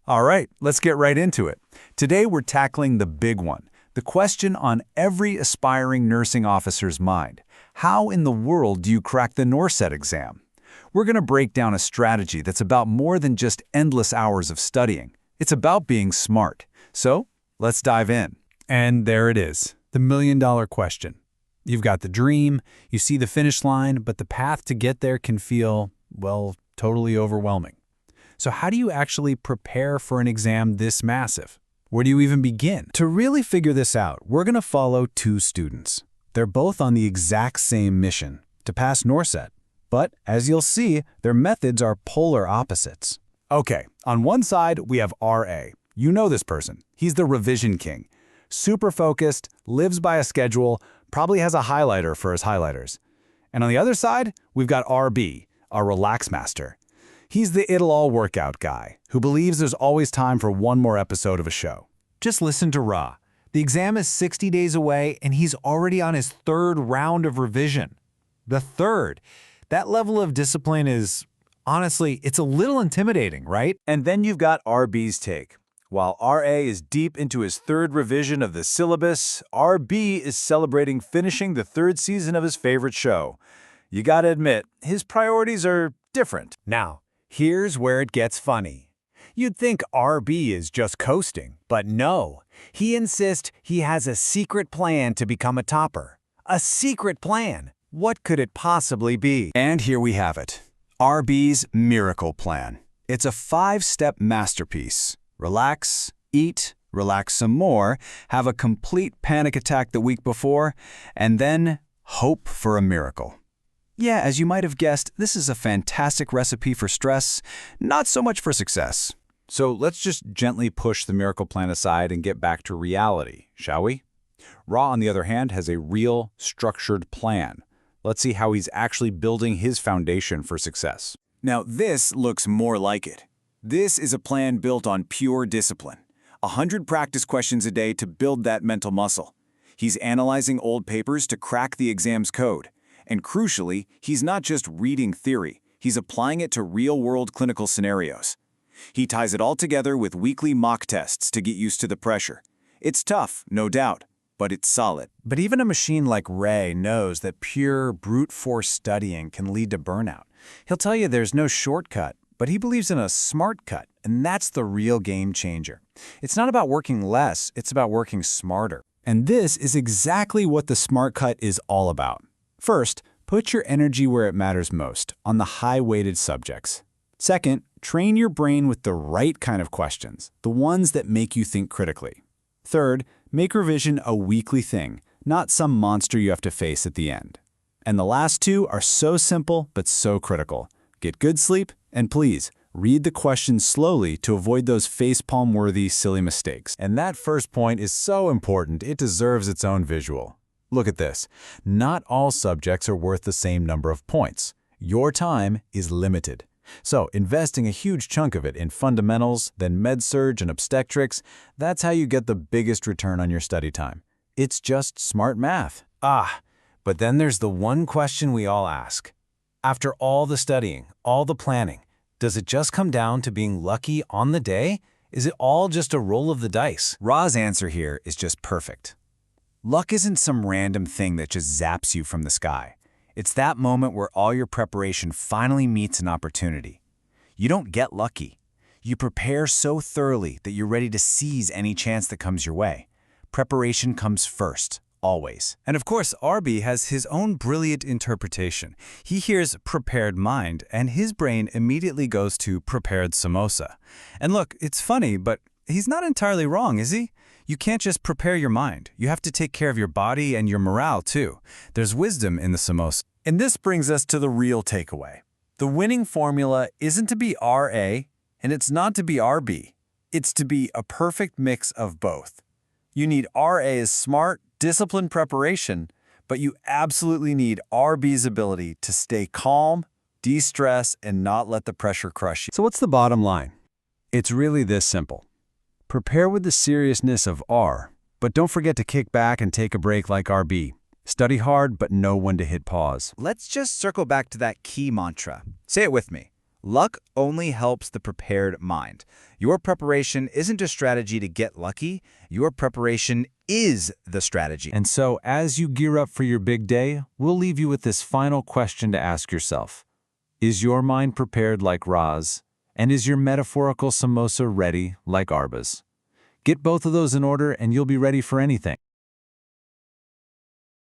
All right, let's get right into it. Today we're tackling the big one, the question on every aspiring nursing officer's mind. How in the world do you crack the NORCET exam? We're going to break down a strategy that's about more than just endless hours of studying. It's about being smart. So, let's dive in. And there it is, the million-dollar question. You've got the dream, you see the finish line, but the path to get there can feel, well, totally overwhelming. So how do you actually prepare for an exam this massive? Where do you even begin? To really figure this out, we're going to follow two students. They're both on the exact same mission, to pass NORCET. But, as you'll see, their methods are polar opposites. Okay, on one side, we have R.A. You know this person. He's the revision king. Super focused, lives by a schedule, probably has a highlighter for his highlighters. And on the other side, we've got R.B., our relax master. He's the it'll-all workout guy, who believes there's always time for one more episode of a show. Just listen to Ra. The exam is 60 days away, and he's already on his third round of revision. The third. That level of discipline is, honestly, it's a little intimidating, right? And then you've got R.B.'s take. While R.A. is deep into his third revision of the syllabus, R.B. is celebrating finishing the third season of his favorite show. You gotta admit, his priorities are different. Now, here's where it gets funny. You'd think R.B. is just coasting, but no. He insists he has a secret plan to become a topper. A secret plan. What could it possibly be? And here we have it. R.B.'s miracle plan. It's a 5-step masterpiece. Relax, eat, relax some more, have a complete panic attack the week before, and then hope for a miracle. Yeah, as you might have guessed, this is a fantastic recipe for stress, not so much for success. So let's just gently push the miracle plan aside and get back to reality, shall we? Ra, on the other hand, has a real, structured plan. Let's see how he's actually building his foundation for success. Now, this looks more like it. This is a plan built on pure discipline. 100 practice questions a day to build that mental muscle. He's analyzing old papers to crack the exam's code. And crucially, he's not just reading theory, he's applying it to real-world clinical scenarios. He ties it all together with weekly mock tests to get used to the pressure. It's tough, no doubt, but it's solid. But even a machine like Ray knows that pure brute force studying can lead to burnout. He'll tell you there's no shortcut, but he believes in a smart cut, and that's the real game changer. It's not about working less, it's about working smarter. And this is exactly what the smart cut is all about. First, put your energy where it matters most, on the high-weighted subjects. Second, train your brain with the right kind of questions, the ones that make you think critically. Third, make revision a weekly thing, not some monster you have to face at the end. And the last two are so simple but so critical. Get good sleep, and please, read the questions slowly to avoid those facepalm-worthy silly mistakes. And that first point is so important, it deserves its own visual. Look at this. Not all subjects are worth the same number of points. Your time is limited. So, investing a huge chunk of it in fundamentals, then med-surg and obstetrics, that's how you get the biggest return on your study time. It's just smart math. But then there's the one question we all ask. After all the studying, all the planning, does it just come down to being lucky on the day? Is it all just a roll of the dice? Ra's answer here is just perfect. Luck isn't some random thing that just zaps you from the sky. It's that moment where all your preparation finally meets an opportunity. You don't get lucky. You prepare so thoroughly that you're ready to seize any chance that comes your way. Preparation comes first. Always. And of course, R.B. has his own brilliant interpretation. He hears prepared mind, and his brain immediately goes to prepared samosa. And look, it's funny, but he's not entirely wrong, is he? You can't just prepare your mind. You have to take care of your body and your morale, too. There's wisdom in the samosa. And this brings us to the real takeaway. The winning formula isn't to be R.A., and it's not to be R.B. It's to be a perfect mix of both. You need R.A.'s smart, disciplined preparation, but you absolutely need R.B.'s ability to stay calm, de-stress, and not let the pressure crush you. So what's the bottom line? It's really this simple. Prepare with the seriousness of R, but don't forget to kick back and take a break like R.B. Study hard, but know when to hit pause. Let's just circle back to that key mantra. Say it with me. Luck only helps the prepared mind. Your preparation isn't a strategy to get lucky. Your preparation is the strategy. And so, as you gear up for your big day, we'll leave you with this final question to ask yourself. Is your mind prepared like Ra's? And is your metaphorical samosa ready like Arba's? Get both of those in order and you'll be ready for anything.